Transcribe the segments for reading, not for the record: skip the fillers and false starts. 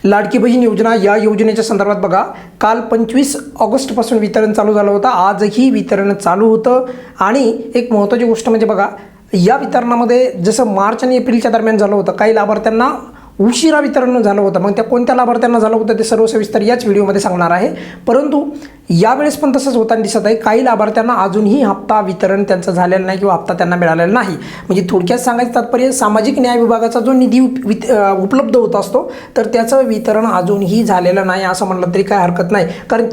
लाडकी बहीण योजना या योजनेच्या संदर्भात बघा, काल 25 ऑगस्टपासून वितरण चालू झालं होतं. आजही वितरण चालू होतं. आणि एक महत्त्वाची गोष्ट म्हणजे बघा, या वितरणामध्ये जसं मार्च आणि एप्रिलच्या दरम्यान झालं होतं, काही लाभार्थ्यांना उशिरा वितरण झालं होतं. मग त्या कोणत्या लाभार्थ्यांना झालं होतं ते सर्व सविस्तर याच व्हिडिओमध्ये सांगणार आहे. परंतु यावेळेस पण तसंच होताना दिसत आहे. काही लाभार्थ्यांना अजूनही हप्ता वितरण त्यांचं झालेलं नाही किंवा हप्ता त्यांना मिळालेला नाही. म्हणजे थोडक्यात सांगायचं तात्पर्य, सामाजिक न्याय विभागाचा जो निधी उपलब्ध होत असतो तर त्याचं वितरण अजूनही झालेलं नाही असं म्हटलं तरी काय हरकत नाही. कारण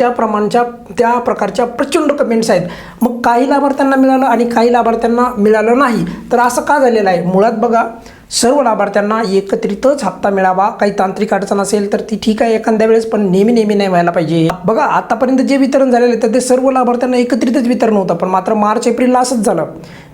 त्या प्रकारच्या प्रचंड कमेंट्स आहेत. मग काही लाभार्थ्यांना मिळालं आणि काही लाभार्थ्यांना मिळालं नाही. तर असं का झालेलं आहे? मुळात बघा, सर्व लाभार्थ्यांना एकत्रितच हप्ता मिळावा. काही तांत्रिक अडचण असेल तर ती ठीक आहे एखाद्या वेळेस, पण नेहमी नाही व्हायला पाहिजे. बघा, आतापर्यंत जे वितरण झालेलं तर ते सर्व लाभार्थ्यांना एकत्रितच वितरण होतं. पण मात्र मार्च एप्रिलला असंच झालं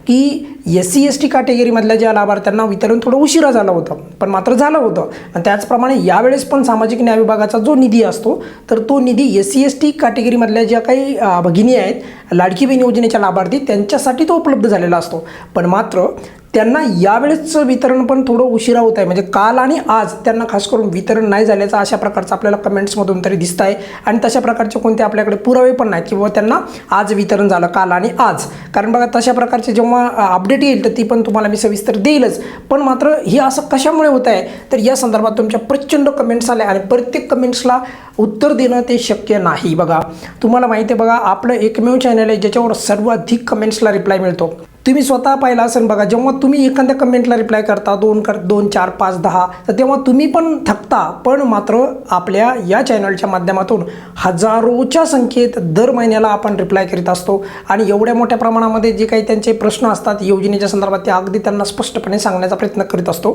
की SC ST कॅटेगरीमधल्या ज्या लाभार्थ्यांना वितरण थोडं उशिरा झालं होतं, पण मात्र झालं होतं. आणि त्याचप्रमाणे यावेळेस पण सामाजिक न्याय विभागाचा जो निधी असतो तर तो निधी SC ST कॅटेगरीमधल्या ज्या काही भगिनी आहेत, लाडकी बहीण योजनेच्या लाभार्थी, त्यांच्यासाठी तो उपलब्ध झालेला असतो. पण मात्र त्यांना यावेळेसचं वितरण पण थोडं उशिरा होत आहे. म्हणजे काल आणि आज त्यांना खास करून वितरण नाही झाल्याचं अशा प्रकारचं आपल्याला कमेंट्समधून तरी दिसत आहे. आणि तशा प्रकारचे कोणते आपल्याकडे पुरावे पण नाहीत की बाबा त्यांना आज वितरण झालं, काल आणि आज. कारण बघा, तशा प्रकारचे जेव्हा अपडेट येईल तर ती पण तुम्हाला मी सविस्तर देईलच. पण मात्र हे असं कशामुळे होत आहे तर या संदर्भात तुमच्या प्रचंड कमेंट्स आल्या आणि प्रत्येक कमेंट्सला उत्तर देणं ते शक्य नाही. बघा, तुम्हाला माहिती आहे, बघा, आपलं एकमेव चॅनल आहे ज्याच्यावर सर्वाधिक कमेंट्सला रिप्लाय मिळतो. तुम्ही स्वतः पाहिला असेल. बघा, जेव्हा तुम्ही एखाद्या कमेंटला रिप्लाय करता 2, 4, 5, 10 तर तेव्हा तुम्ही पण थकता. पण मात्र आपल्या या चॅनलच्या माध्यमातून हजारोच्या संख्येत दर महिन्याला आपण रिप्लाय करीत असतो. आणि एवढ्या मोठ्या प्रमाणामध्ये जे काही त्यांचे प्रश्न असतात योजनेच्या संदर्भात ते अगदी त्यांना स्पष्टपणे सांगण्याचा प्रयत्न करीत असतो.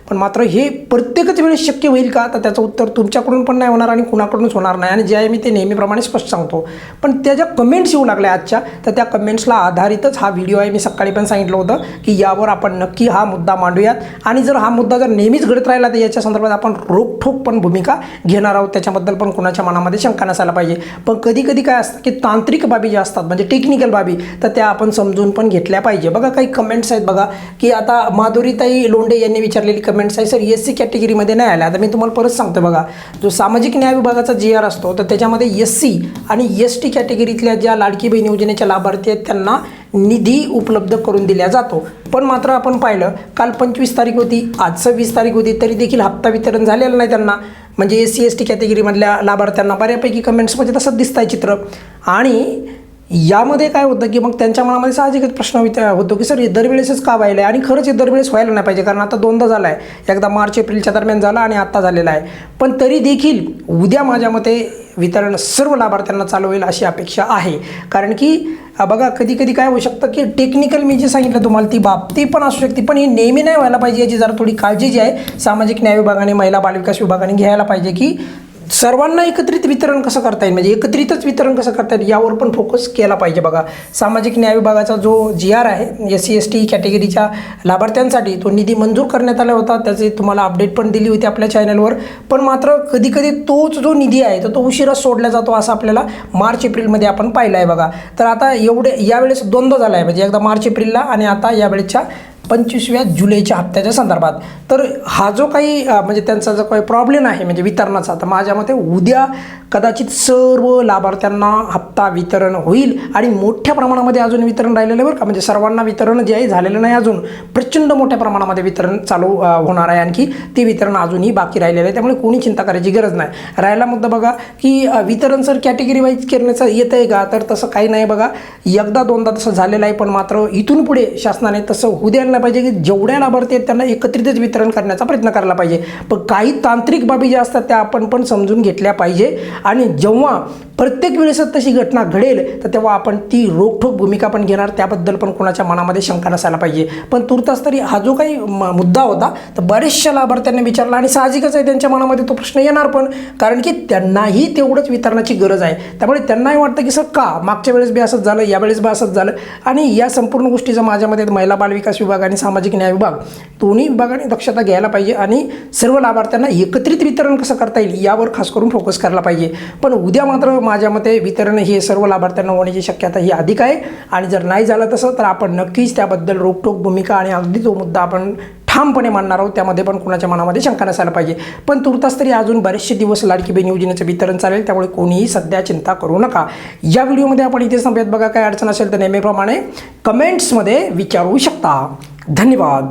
पण मात्र हे प्रत्येकच वेळेस शक्य होईल का तर त्याचं उत्तर तुमच्याकडून पण नाही होणार आणि कुणाकडूनच होणार नाही. आणि जे आहे मी ते नेहमीप्रमाणे स्पष्ट सांगतो. पण त्या ज्या कमेंट्स येऊ लागल्या आजच्या, तर त्या कमेंट्सला आधारितच हा व्हिडिओ आहे. मी सकाळी पण सांगितलं होतं की यावर आपण नक्की हा मुद्दा मांडूयात. आणि जर हा मुद्दा जर नेहमीच घडत राहिला तर याच्या संदर्भात आपण रोखठोक पण भूमिका घेणार आहोत. त्याच्याबद्दल पण कुणाच्या मनामध्ये शंका नसायला पाहिजे. पण कधी काय असतं की तांत्रिक बाबी ज्या असतात म्हणजे टेक्निकल बाबी, तर त्या आपण समजून पण घेतल्या पाहिजे. बघा, काही कमेंट्स आहेत बघा की आता माधुरीताई लोंढे यांनी विचारलेली कमेंट्स आहे, सर SC कॅटेगरीमध्ये नाही आल्या. आता मी तुम्हाला परत सांगतो. बघा, जो सामाजिक न्याय विभागाचा GR असतो तर त्याच्यामध्ये SC आणि ST कॅटेगरीतल्या ज्या लाडकी बहीण योजनेच्या लाभार्थी आहेत त्यांना निधी उपलब्ध करून दिला जातो. पण मात्र आपण पाहिलं, काल 25 तारीख होती, आज 26 तारीख होती, तरी देखील हप्ता वितरण झालेलं नाही त्यांना. म्हणजे SC ST कॅटेगरीमधल्या लाभार्थ्यांना बऱ्यापैकी कमेंट्समध्ये तसंच दिसतं आहे चित्र. आणि यामध्ये काय होतं की मग त्यांच्या मनामध्ये साहजिकच प्रश्न होतो की सर हे दरवेळेसच का व्हायला आहे. आणि खरंच हे दरवेळेस व्हायला नाही पाहिजे, कारण आता दोनदा झाला आहे. एकदा मार्च एप्रिलच्या दरम्यान झाला आणि आत्ता झालेला आहे. पण तरी देखील उद्या माझ्या मते वितरण सर्व लाभार्थ्यांना चालू होईल अशी अपेक्षा आहे. कारण की बघा, कधी काय होऊ शकतं की टेक्निकल मी जे सांगितलं तुम्हाला ती बाब ती पण असू शकते, पण हे नेहमी नाही व्हायला पाहिजे. याची जरा थोडी काळजी जी आहे सामाजिक न्याय विभागाने, महिला बालविकास विभागाने घ्यायला पाहिजे की सर्वांना एकत्रित वितरण कसं करता येईल, म्हणजे एकत्रितच वितरण कसं करता येईल यावर पण फोकस केला पाहिजे. बघा, सामाजिक न्याय विभागाचा जो GR आहे SC ST कॅटेगरीच्या लाभार्थ्यांसाठी तो निधी मंजूर करण्यात आला होता. त्याची तुम्हाला अपडेट पण दिली होती आपल्या चॅनलवर. पण मात्र कधी तोच जो निधी आहे तर तो उशिरा सोडला जातो असं आपल्याला मार्च एप्रिलमध्ये आपण पाहिलं आहे. बघा, तर आता यावेळेस दोनदा झाला आहे, म्हणजे एकदा मार्च एप्रिलला आणि आता यावेळेच्या 25व्या जुलैच्या हप्त्याच्या संदर्भात. तर हा जो काही म्हणजे त्यांचा जो काही प्रॉब्लेम आहे म्हणजे वितरणाचा, तर माझ्या मते उद्या कदाचित सर्व लाभार्थ्यांना हप्ता वितरण होईल. आणि मोठ्या प्रमाणामध्ये अजून वितरण राहिलेलं आहे बरं का. म्हणजे सर्वांना वितरण जे आहे झालेलं नाही अजून, प्रचंड मोठ्या प्रमाणामध्ये वितरण चालू होणार आहे. आणखी ते वितरण अजूनही बाकी राहिलेलं आहे. त्यामुळे कोणी चिंता करायची गरज नाही. राहिला मुद्दा बघा की वितरण सर कॅटेगरी वाईज करण्याचं येतं आहे का, तर तसं काही नाही. बघा, एकदा दोनदा तसं झालेलं आहे. पण मात्र इथून पुढे शासनाने तसं होऊ द्यायला पाहिजे की जेवढ्या लाभार्थी आहेत त्यांना एकत्रितच वितरण करण्याचा प्रयत्न करायला पाहिजे. पण काही तांत्रिक बाबी ज्या असतात त्या आपण पण समजून घेतल्या पाहिजे. आणि जेव्हा प्रत्येक वेळेस तशी घटना घडेल तर तेव्हा आपण ती रोखठोक भूमिका पण घेणार. त्याबद्दल पण कोणाच्या मनामध्ये शंका नसायला पाहिजे. पण तुर्तास तरी हा जो काही मुद्दा होता तर बरेचशा लाभार्थ्यांनी विचारला आणि साहजिकच आहे त्यांच्या मनामध्ये तो प्रश्न येणार पण, कारण की त्यांनाही तेवढंच वितरणाची गरज आहे. त्यामुळे त्यांनाही वाटतं की सर का मागच्या वेळेस बी असंच झालं, यावेळेस बी असंच झालं. आणि या संपूर्ण गोष्टीचा माझ्यामध्ये महिला बालविकास विभाग आणि सामाजिक न्याय विभाग दोन्ही विभागाने दक्षता घ्यायला पाहिजे आणि सर्व लाभार्थ्यांना एकत्रित वितरण कसं करता येईल यावर खास करून फोकस करायला पाहिजे. पण उद्या मात्र माझ्या मते वितरण हे सर्व लाभार्थ्यांना होण्याची शक्यता ही अधिक आहे. आणि जर नाही झालं तसं तर आपण नक्कीच त्याबद्दल रोखठोक भूमिका आणि अगदी तो मुद्दा आपण ठामपणे मानणार आहोत, त्यामध्ये पण कुणाच्या मनामध्ये शंका नसायला पाहिजे. पण तुर्तास तरी अजून बरेचसे दिवस लाडकी बहीण योजनेचं वितरण चालेल, त्यामुळे कोणीही सध्या चिंता करू नका. या व्हिडिओमध्ये आपण इथे संपत बघा. काय अडचण असेल तर नेहमीप्रमाणे कमेंट्समध्ये विचारू शकता. धन्यवाद.